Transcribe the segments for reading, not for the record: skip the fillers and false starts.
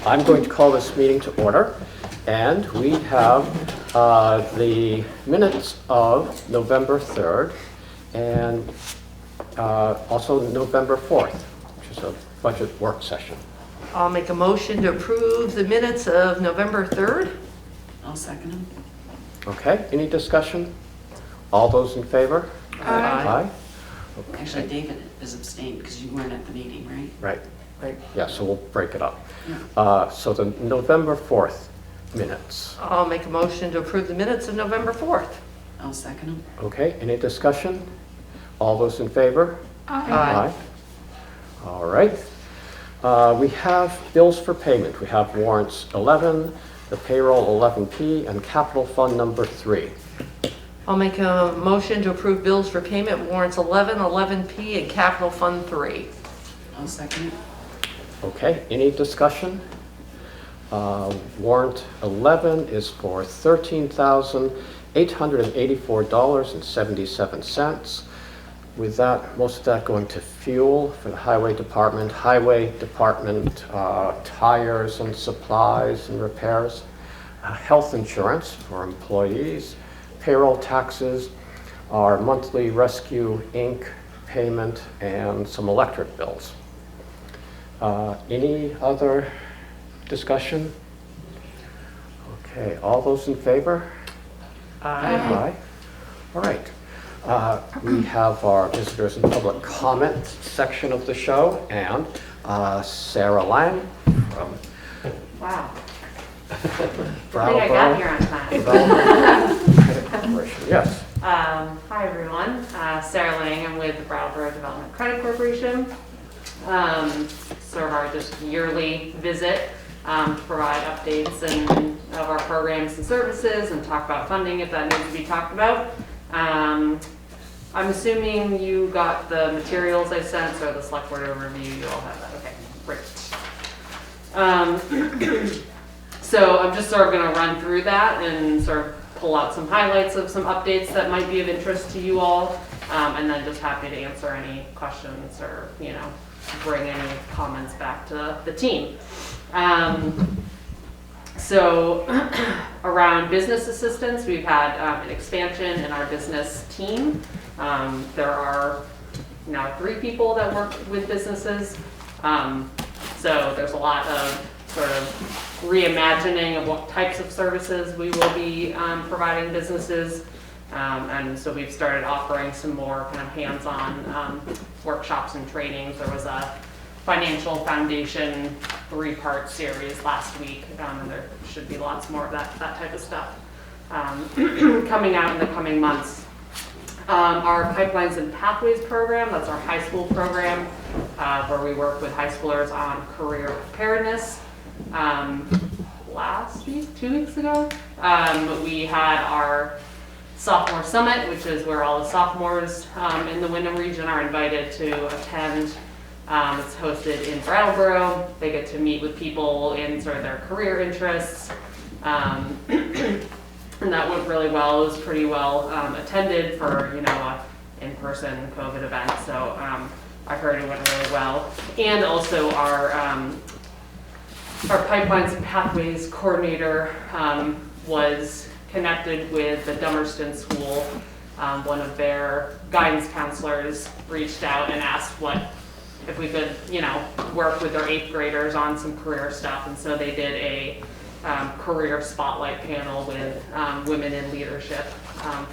I'm going to call this meeting to order, and we have the minutes of November 3rd and also November 4th, which is a budget work session. I'll make a motion to approve the minutes of November 3rd. I'll second them. Okay, any discussion? All those in favor? Aye. Okay. Actually, David is abstained because you weren't at the meeting, right? Right. Yeah, so we'll break it up. Yeah. So the November 4th minutes. I'll make a motion to approve the minutes of November 4th. I'll second them. Okay, any discussion? All those in favor? Aye. All right. We have bills for payment. We have warrants 11, the payroll 11P, and capital fund number 3. I'll make a motion to approve bills for payment warrants 11, 11P, and capital fund 3. I'll second it. Okay, any discussion? Warrant 11 is for $13,884.77. With that, most of that going to fuel for the highway department, tires and supplies and repairs, health insurance for employees, payroll taxes, our monthly Rescue Inc. payment, and some electric bills. Any other discussion? Okay, all those in favor? Aye. All right. We have our visitors and public comment section of the show, and Sarah Lang from Wow. Brattleboro. I think I got here on time. Credit Corporation. Yes. Hi everyone, Sarah Lang. I'm with the Brattleboro Development Credit Corporation. Sort of our just yearly visit to provide updates and of our programs and services and talk about funding if that needs to be talked about. I'm assuming you got the materials I sent, so the Selectboard overview, you all have that. Okay, great. So I'm just sort of going to run through that and sort of pull out some highlights of some updates that might be of interest to you all, and then just happy to answer any questions or, bring any comments back to the team. So around business assistance, we've had an expansion in our business team. There are now 3 people that work with businesses. So there's a lot of sort of reimagining of what types of services we will be providing businesses. And so we've started offering some more kind of hands-on workshops and trainings. There was a financial foundation 3-part series last week, and there should be lots more of that type of stuff coming out in the coming months. Our Pipelines and Pathways program, that's our high school program, where we work with high schoolers on career preparedness. Last week, 2 weeks ago, we had our Sophomore Summit, which is where all the sophomores in the Windam region are invited to attend. It's hosted in Brattleboro. They get to meet with people in sort of their career interests. And that went really well. It was pretty well attended for, a in-person COVID event. So I heard it went really well. And also our Pipelines and Pathways coordinator was connected with the Dummerston school. One of their guidance counselors reached out and asked if we could, work with their 8th graders on some career stuff. And so they did a career spotlight panel with women in leadership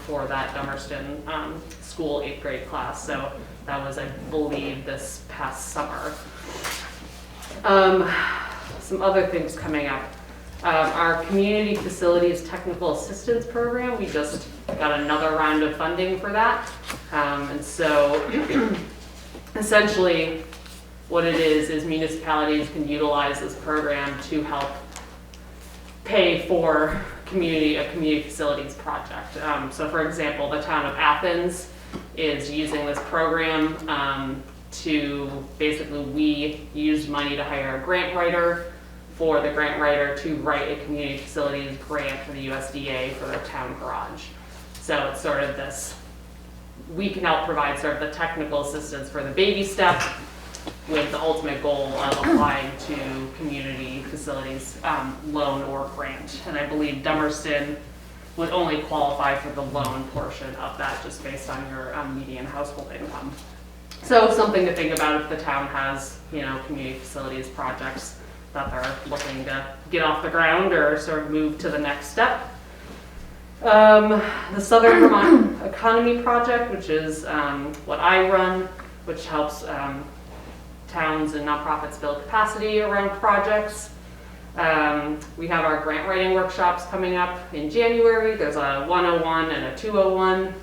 for that Dummerston school 8th grade class. So that was, I believe, this past summer. Some other things coming up. Our Community Facilities Technical Assistance Program, we just got another round of funding for that. And so essentially what it is municipalities can utilize this program to help pay for a community facilities project. So for example, the town of Athens is using this program to basically, we used money to hire a grant writer for the grant writer to write a community facilities grant for the USDA for their town garage. So it's sort of this, we can help provide sort of the technical assistance for the baby step, with the ultimate goal of applying to community facilities loan or grant. And I believe Dummerston would only qualify for the loan portion of that just based on your median household income. So something to think about if the town has, community facilities projects that they're looking to get off the ground or sort of move to the next step. The Southern Vermont Economy Project, which is what I run, which helps towns and nonprofits build capacity around projects. We have our grant writing workshops coming up in January. There's a 101 and a 201,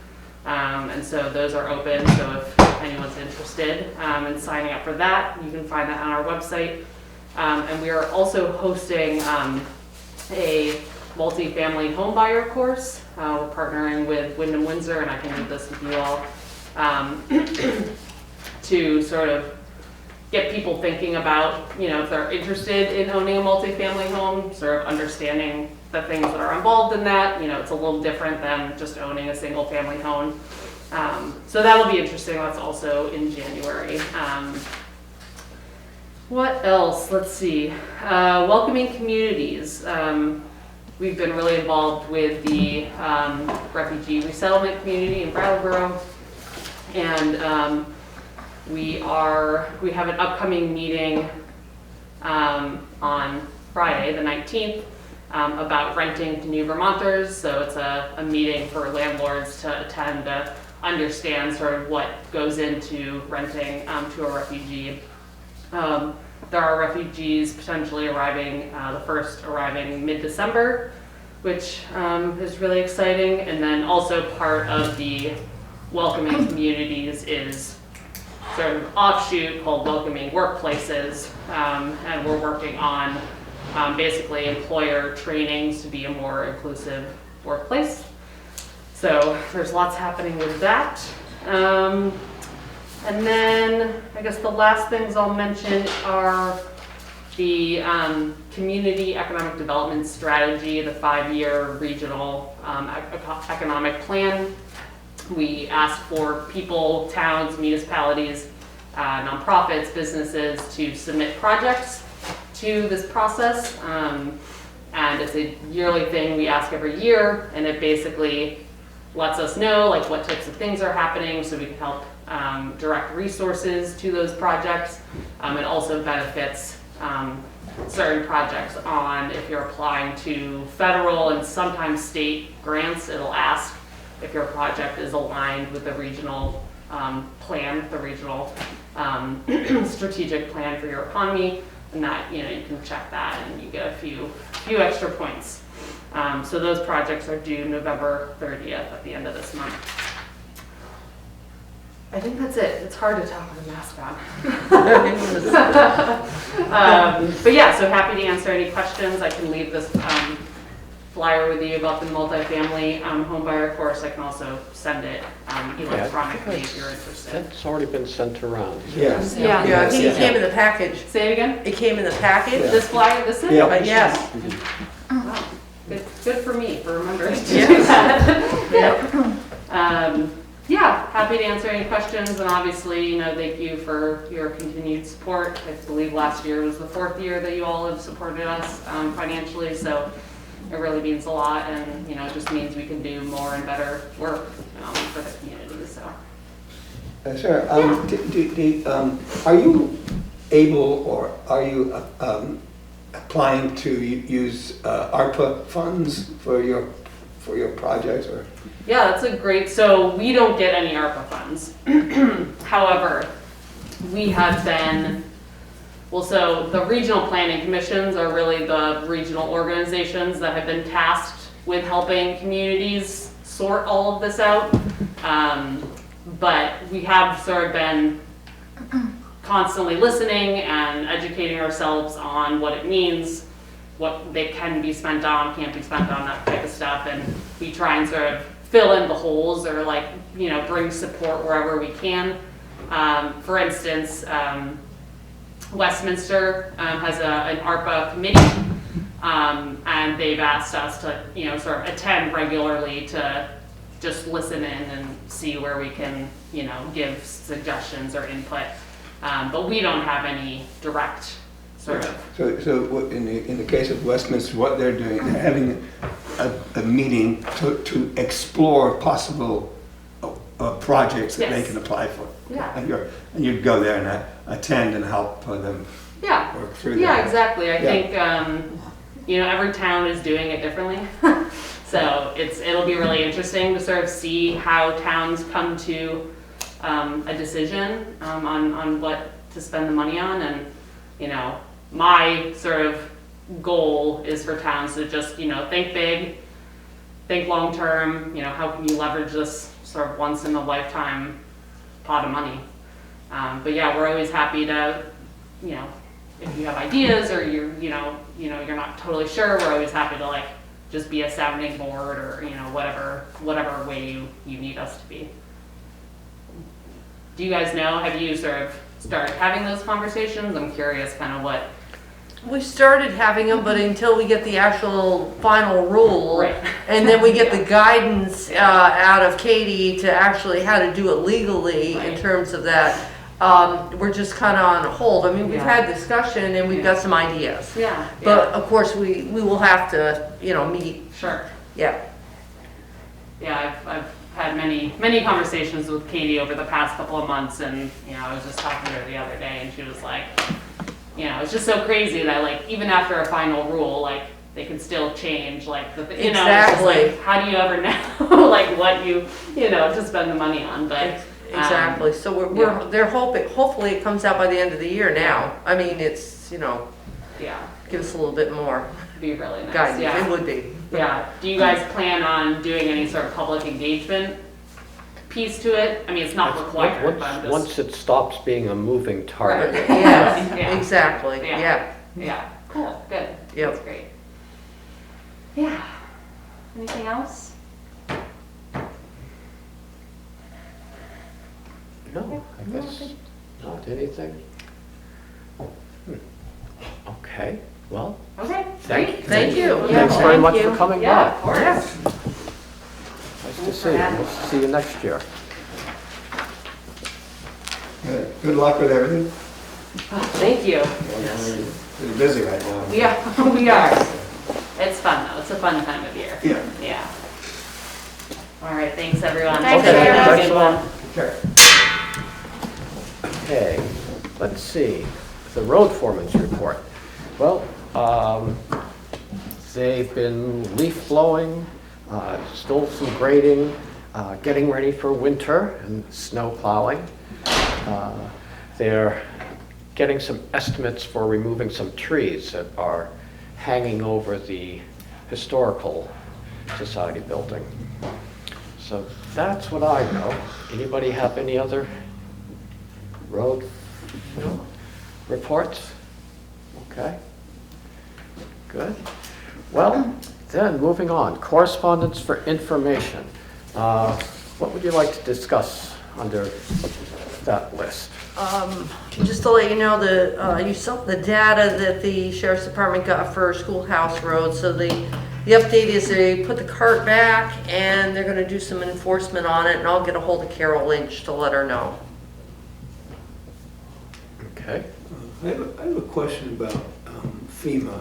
and so those are open. So if anyone's interested in signing up for that, you can find that on our website. And we are also hosting a multifamily home buyer course. We're partnering with Windam Windsor, and I can leave this with you all, to sort of get people thinking about, if they're interested in owning a multifamily home, sort of understanding the things that are involved in that. It's a little different than just owning a single family home. So that'll be interesting. That's also in January. What else? Let's see. Welcoming communities. We've been really involved with the refugee resettlement community in Brattleboro, and we have an upcoming meeting on Friday, the 19th, about renting to new Vermonters. So it's a meeting for landlords to attend to understand sort of what goes into renting to a refugee. There are refugees potentially arriving, the first arriving mid-December, which is really exciting. And then also part of the welcoming communities is sort of offshoot called welcoming workplaces. And we're working on basically employer trainings to be a more inclusive workplace. So there's lots happening with that. And then I guess the last things I'll mention are the Community Economic Development Strategy, the 5-year regional economic plan. We asked for people, towns, municipalities, nonprofits, businesses to submit projects to this process. And it's a yearly thing we ask every year, and it basically lets us know like what types of things are happening so we can help direct resources to those projects. It also benefits certain projects on if you're applying to federal and sometimes state grants, it'll ask if your project is aligned with the regional plan, the regional strategic plan for your economy, and that you can check that and you get a few extra points. So those projects are due November 30th at the end of this month. I think that's it. It's hard to talk with a mask on. But yeah, so happy to answer any questions. I can leave this flyer with you about the multifamily homebuyer course. I can also send it electronically if you're interested. It's already been sent around. Yeah, I think it came in the package. Say it again? It came in the package? This flyer, this is? Yes. Wow. Good for me for remembering to do that. Yeah, happy to answer any questions, and obviously, thank you for your continued support. I believe last year was the 4th year that you all have supported us financially, so it really means a lot, and it just means we can do more and better work for the community. So. Sure. Are you able, or are you applying to use ARPA funds for your projects, or? Yeah, that's a great, so we don't get any ARPA funds. However, we have been, so the regional planning commissions are really the regional organizations that have been tasked with helping communities sort all of this out. But we have sort of been constantly listening and educating ourselves on what it means, what they can be spent on, can't be spent on, that type of stuff, and we try and sort of fill in the holes or bring support wherever we can. For instance, Westminster has an ARPA committee, and they've asked us to sort of attend regularly to just listen in and see where we can give suggestions or input. But we don't have any direct sort of. So in the case of Westminster, what they're doing, they're having a meeting to explore possible projects that they Yes. can apply for. Yeah. And you'd go there and attend and help them Yeah. work through that. Yeah, exactly. I Yeah. think, every town is doing it differently. So it'll be really interesting to sort of see how towns come to a decision on what to spend the money on. And, my sort of goal is for towns to just, think big, think long-term, how can you leverage this sort of once in a lifetime pot of money. But yeah, we're always happy to, if you have ideas or you're not totally sure, we're always happy to just be a sounding board or, whatever way you need us to be. Do you guys know, have you sort of started having those conversations? I'm curious kind of what. We started having them, but until we get the actual final rule, Right. and then we get the Yeah. guidance out of Katie to actually how to do it legally in Right. terms of that, we're just kind of on hold. I mean, we've Yeah. had discussion and we've got some ideas. Yeah. But of course, we will have to, meet, Sure. yeah. Yeah, I've had many conversations with Katie over the past couple of months, and I was just talking to her the other day, and she was like, it's just so crazy that even after a final rule, they can still change the it's just Exactly. how do you ever know what you to spend the money on? But Exactly, so yeah. they're hopefully it comes out by the end of the year now. I mean, it's, yeah, give us a little bit more it'd be really nice. guidance, Yeah. it would be. Yeah. Do you guys plan on doing any sort of public engagement piece to it? I mean, it's not required, but I'm just. Once it stops being a moving target. Right. Yes, Yeah. exactly, Yeah. yeah. Yeah, cool, good. Yep. That's great. Yeah. Anything else? No, I guess not anything. Okay, well, Okay. thank Thank you. Thanks Yeah, very thank much you. for coming Yeah, of by. course. Nice to see you. We'll see you next year. Good luck with everything. Thank you. You're busy right now. Yeah, we are. It's fun though. It's a fun time of year. Yeah. Yeah. All right, thanks everyone. Thanks, Okay, everyone. thanks Good a lot. one. Sure. Okay, let's see, the road foreman's report. Well, they've been leaf blowing, still some grading, getting ready for winter and snow plowing. They're getting some estimates for removing some trees that are hanging over the Historical Society building. So that's what I know. Anybody have any other road reports? Okay, good. Well, then moving on, correspondence for information. What would you like to discuss under that list? Just to let you know, you saw the data that the Sheriff's Department got for Schoolhouse Road, so the update is they put the cart back and they're gonna do some enforcement on it, and I'll get a hold of Carol Lynch to let her know. Okay, I have a question about FEMA.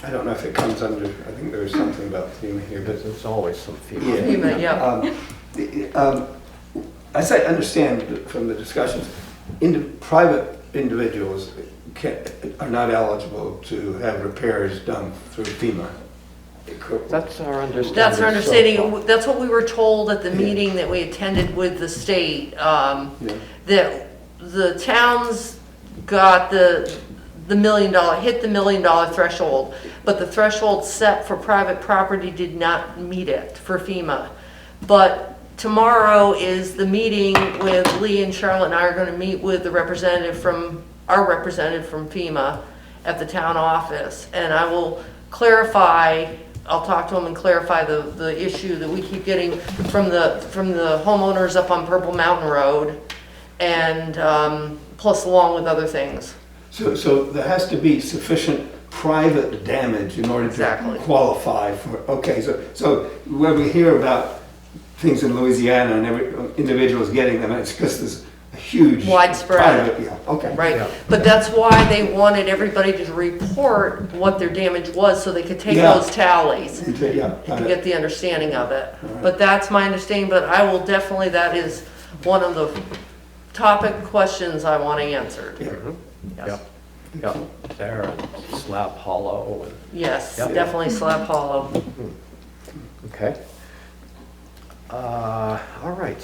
I don't know if it comes under, I think there's something about FEMA here, but there's always some yeah. feedback. FEMA, yeah. As I understand from the discussions, private individuals are not eligible to have repairs done through FEMA. That's our understanding. That's our so understanding. far. That's what we were told at the Yeah. meeting that we attended with the state, Yeah. that the towns got the $1 million, hit the $1 million threshold, but the threshold set for private property did not meet it for FEMA. But tomorrow is the meeting with Lee and Charlotte, and I are gonna meet with the our representative from FEMA at the town office, and I will clarify, I'll talk to them and clarify the issue that we keep getting from the homeowners up on Purple Mountain Road, and plus along with other things. So there has to be sufficient private damage in order Exactly. to qualify for, okay, so when we hear about things in Louisiana and individuals getting them, it's because there's a huge. Widespread. private- Yeah, okay. Right, Yeah. but that's why they wanted everybody to report what their damage was, so they could take Yeah. those tallies Yeah, got to it. get the understanding of it. But that's my understanding, but I will definitely, that is one of the topic questions I want answered. Yeah. Yes. Yep, there, and Slab Hollow, and, Yes, Yep. definitely Slab Hollow. okay. All right,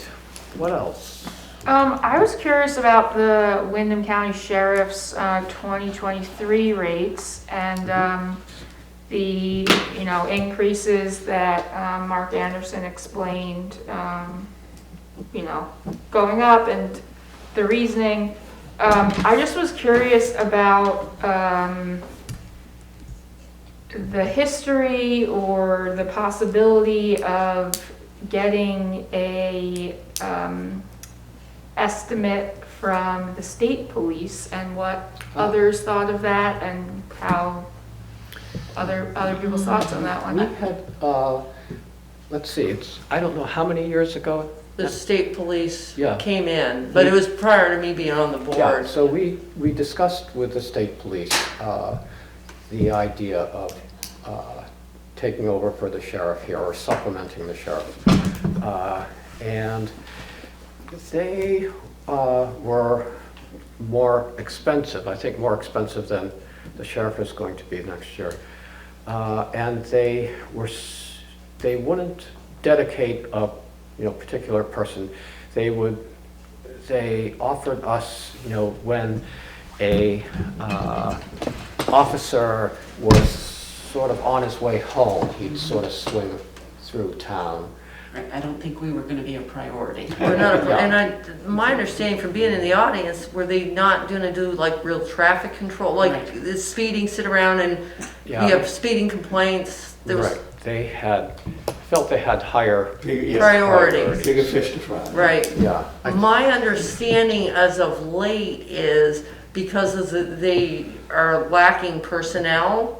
what else? I was curious about the Windam County Sheriff's 2023 rates and the, increases that Mark Anderson explained, going up and the reasoning. I just was curious about the history or the possibility of getting a estimate from the state police and what others thought of that and how other people's thoughts on that We one. had, let's see, I don't know how many years ago. The state police Yeah. came in, but it was prior to me being on the Yeah, board. so we discussed with the state police the idea of taking over for the sheriff here, or supplementing the sheriff. And they were more expensive, I think more expensive than the sheriff is going to be next year. And they wouldn't dedicate a particular person. They offered us, when a officer was sort of on his way home, he'd sort of swing through town. Right, I don't think we were gonna be a priority. We're not, Yeah. and my understanding from being in the audience, were they not gonna do like real traffic control, like Right. the speeding, sit around and you Yeah. have speeding complaints? There was, Right, they felt they had higher, Bigger- Priorities. Bigger fish to fry. right. yeah. My understanding as of late is because they are lacking personnel,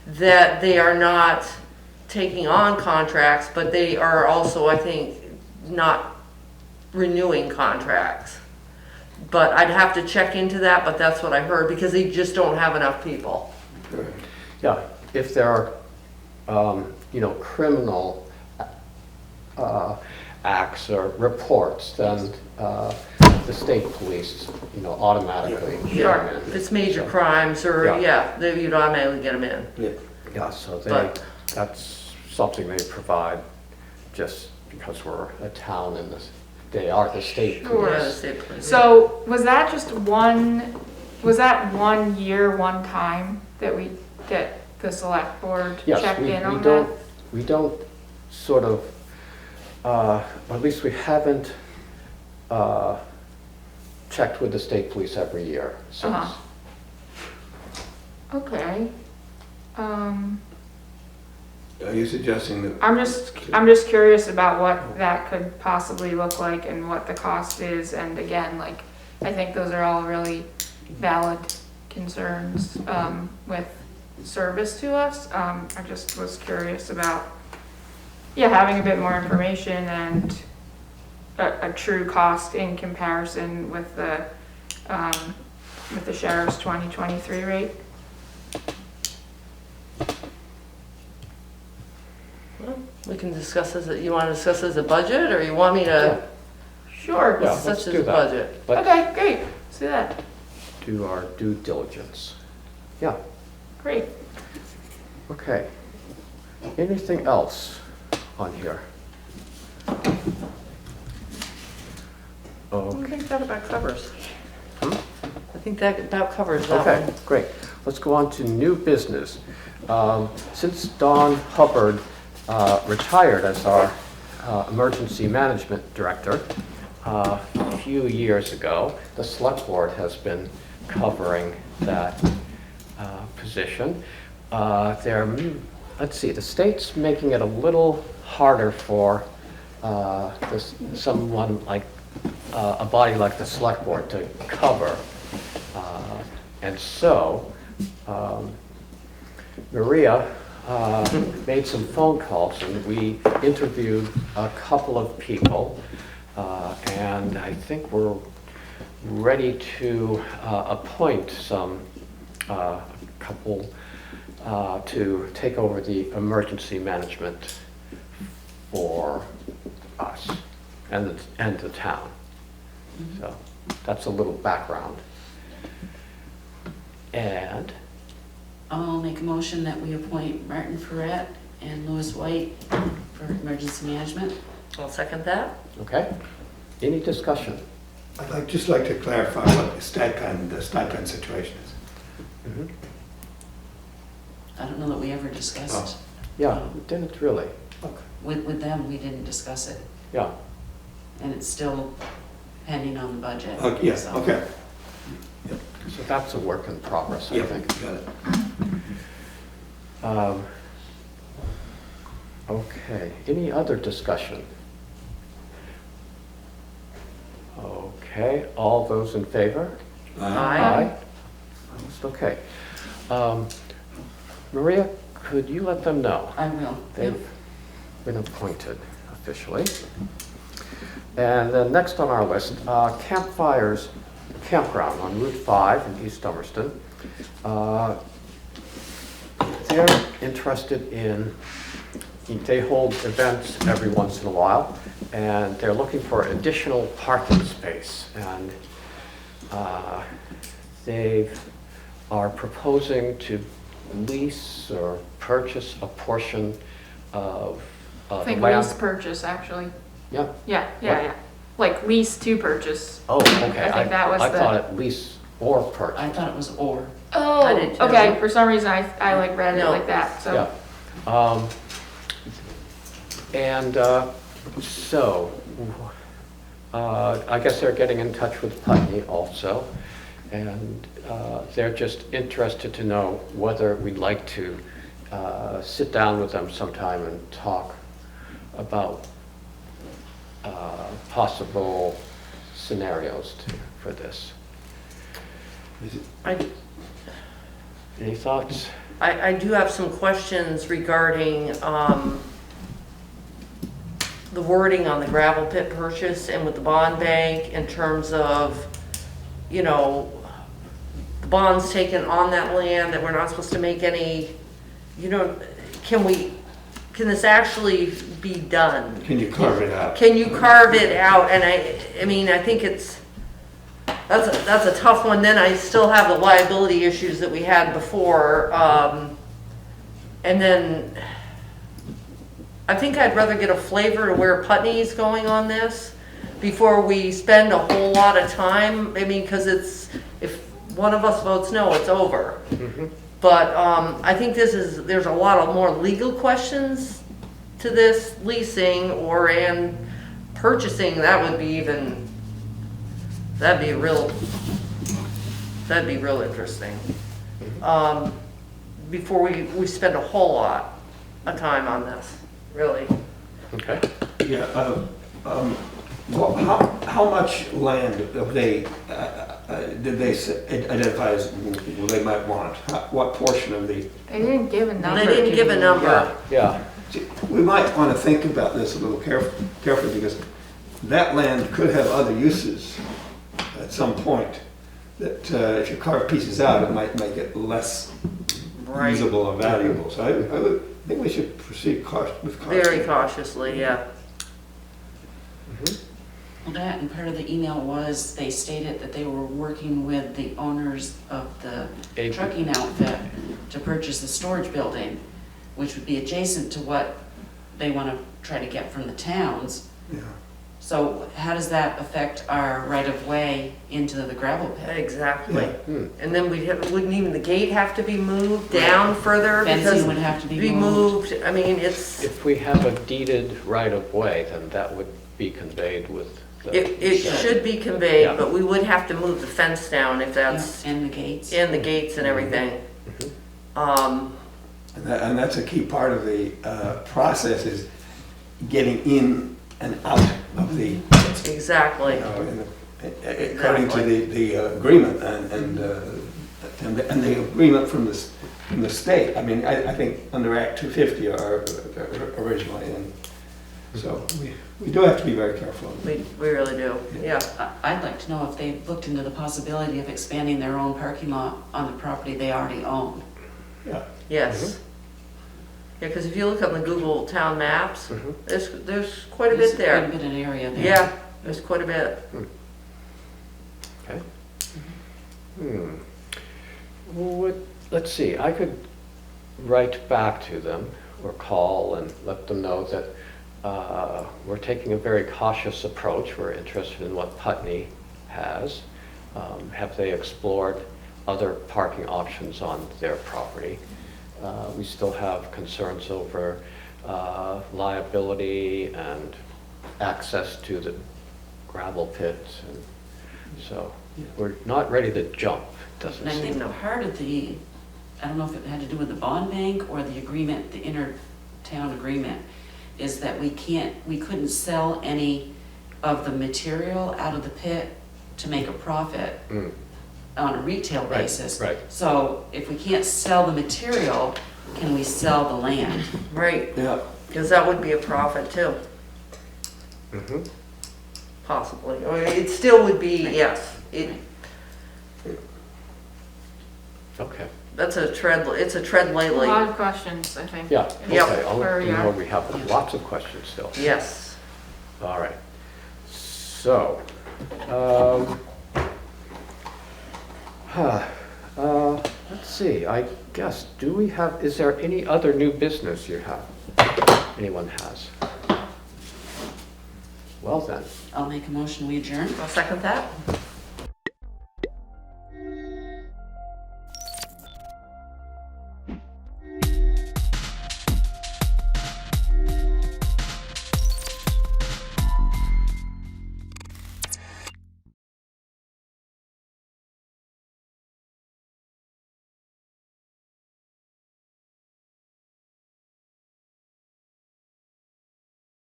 that they are not taking on contracts, but they are also, I think, not renewing contracts. But I'd have to check into that, but that's what I heard, because they just don't have enough people. Yeah, if there are, criminal acts or reports, then the state police, automatically get Sure, them in. if it's major crimes, or, Yeah. you'd automatically get them in. Yeah, so But- that's something they provide just because we're a town and they are the state Sure. Yeah, the police. state police. So was that just was that 1 year, one time that the select board Yes, checked in on that? we don't sort of, at least we haven't checked with the state police every year since. Uh-huh. Okay. Are you suggesting that? I'm just curious about what that could possibly look like and what the cost is. And again, I think those are all really valid concerns, with service to us. I just was curious about, having a bit more information and a true cost in comparison with the sheriff's 2023 rate. We can discuss you wanna discuss as a budget, or you want me to? Sure. Yeah, Such let's as do a that. budget. Let's Okay, great. Let's do that. do our due diligence. Yeah, Great. okay. Anything else on here? I Okay. think that about covers. I think that about covers that Okay, one. great. Let's go on to new business. Since Don Hubbard retired as our emergency management director a few years ago, the select board has been covering that position. Let's see, the state's making it a little harder for someone like a body like the select board to cover. And so, Maria made some phone calls and we interviewed a couple of people. And I think we're ready to appoint some couple to take over the emergency management for us and the town. So that's a little background. And I'll make a motion that we appoint Martin Ferret and Louis White for emergency management. I'll second that. okay, any discussion? Just like to clarify what the stipend situation is. Mhm. I don't know that we ever discussed. Yeah, didn't really. Okay. With them, we didn't discuss it. Yeah, And it's still pending on the budget. Yes, so. okay. so that's a work in progress, I Yeah, think. got it. Okay, any other discussion? Okay, all those in favor? Aye. Okay. Maria, could you let them know? I will. They've been appointed officially. And then next on our list, Campfires Campground on Route 5 in East Dummerston. They're interested in, they hold events every once in a while, and they're looking for additional parking space. And they are proposing to lease or purchase a portion of I the think land. lease purchase, actually. Yeah. Yeah, yeah. Like lease to purchase. Oh, okay. I think that was I the- thought it lease or purchase. I thought it was or. Oh, I did too. okay, for some reason I like read it No. like that, so. Yeah. And so, I guess they're getting in touch with Putney also, and they're just interested to know whether we'd like to sit down with them sometime and talk about possible scenarios for this. Any thoughts? I do have some questions regarding the wording on the gravel pit purchase and with the bond bank in terms of, you know, the bonds taken on that land that we're not supposed to make any, you know, can this actually be done? Can you carve it out? Can you carve it out? And I mean, I think that's a tough one. Then I still have the liability issues that we had before. And then I think I'd rather get a flavor to where Putney's going on this before we spend a whole lot of time. I mean, because if one of us votes no, it's over. Mm-hmm. But I think there's a lot of more legal questions to this leasing and purchasing. That'd be real interesting. Before we spend a whole lot of time on this, really. Okay. Yeah, well, how much land have they, did they identify as well, they might want? What portion of the, They didn't give a number. They didn't give a number. Yeah. we might want to think about this a little carefully because that land could have other uses at some point that if you carve pieces out, it might make it less Right. usable or valuable. So I would think we should proceed with caution. Very cautiously, yeah. Well, that and part of the email was they stated that they were working with the owners of the Agent. trucking outfit to purchase a storage building, which would be adjacent to what they want to try to get from the towns. Yeah. So how does that affect our right-of-way into the gravel pit? Exactly. Yeah. And then wouldn't even the gate have to be moved down further? Fencing Because would have to be be moved. moved. I mean, it's, If we have a deeded right-of-way, then that would be conveyed with the... it should be conveyed, Yeah. but we would have to move the fence down if that's And the gates. in the gates and everything. And that's a key part of the process is getting in and out of the, Exactly. according to the agreement and the agreement from the state. I mean, I think under Act 250 are originally, and So we do have to be very careful. We really do, yeah. I'd like to know if they've looked into the possibility of expanding their own parking lot on the property they already own. Yeah. Yes. Yeah, because if you look on the Google Town Maps, Mhm. there's quite a There's bit there. quite a bit of area there. Yeah, there's quite a bit. Okay. Let's see, I could write back to them or call and let them know that we're taking a very cautious approach. We're interested in what Putney has. Have they explored other parking options on their property? We still have concerns over liability and access to the gravel pits. And so we're not ready to jump, doesn't And I think seem. part of the, I don't know if it had to do with the bond bank or the agreement, the inter-town agreement, is that we couldn't sell any of the material out of the pit to make a profit Mm. on a retail Right, basis. right. So if we can't sell the material, can we sell the land? Right, Yeah. because that would be a profit too, Mhm. possibly. Or it still would be, yes. Okay, It's a tread A lightly. lot of questions, I think. yeah, Yep. okay, I'll Where let we you know are. we have lots of questions still. Yes. All right, so, let's see, I guess, is there any other new business you have? Anyone has? Well then, I'll make a motion, we adjourn. I'll second that.